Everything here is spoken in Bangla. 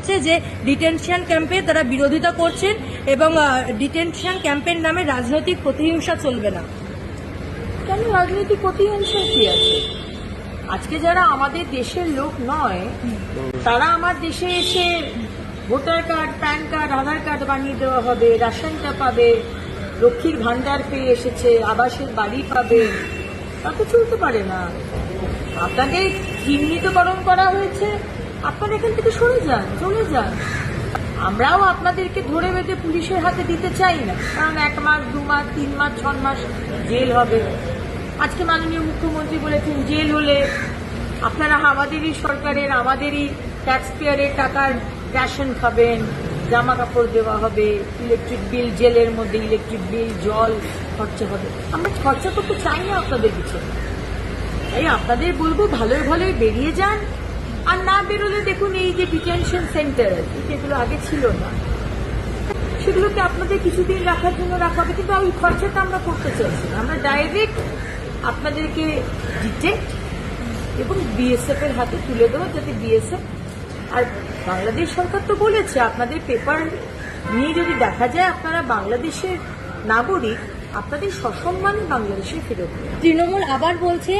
হচ্ছে যে ডিটেনশন ক্যাম্পে তারা বিরোধিতা করছেন এবং ডিটেনশন ক্যাম্পের নামে রাজনৈতিক প্রতিহিংসা চলবে না। কেন রাজনৈতিক প্রতিহিংসা কি আছে? আজকে যারা আমাদের দেশের লোক নয় তারা আমার দেশে এসে ভোটার কার্ড, প্যান কার্ড, আধার কার্ড বানিয়ে দেওয়া হবে, রেশনটা পাবে, লক্ষ্মীর ভান্ডার পেয়ে এসেছে, আবাসের বাড়ি পাবে, তা তো চলতে পারে না। আপনাদের চিহ্নিতকরণ করা হয়েছে, আপনারা এখান থেকে সরে যান, চলে যান। আমরাও আপনাদেরকে ধরে বেঁধে পুলিশের হাতে দিতে চাই না, কারণ 1 মাস, 2 মাস, 3 মাস, 6 মাস জেল হবে। আজকে মাননীয় মুখ্যমন্ত্রী বলেছেন জেল হলে আপনারা আমাদেরই সরকারের, আমাদেরই ট্যাক্স পেয়ারের টাকার রেশন খাবেন, জামা কাপড় দেওয়া হবে, ইলেকট্রিক বিল, জেলের মধ্যে ইলেকট্রিক বিল, জল খরচা হবে। আমরা খরচা করতে চাই না আপনাদের পিছনে। তাই আপনাদের বলবো ভালোই ভালোই বেরিয়ে যান, আর না বেরোলে দেখুন এই যে ডিটেনশন সেন্টার যেগুলো আগে ছিল না, সেগুলোকে আপনাদের কিছুদিন রাখার জন্য রাখা হবে, কিন্তু ওই খরচাটা আমরা করতে চাইছি না। আমরা ডাইরেক্ট আপনাদেরকে ডিটেক্ট এবং বিএসএফ এর হাতে তুলে দেবো, যাতে বিএসএফ, আর বাংলাদেশ সরকার তো বলেছে আপনাদের পেপার নিয়ে যদি দেখা যায় আপনারা বাংলাদেশের নাগরিক, আপনাদের সসম্মানে বাংলাদেশে ফেরত দেবে। তৃণমূল আবার বলছে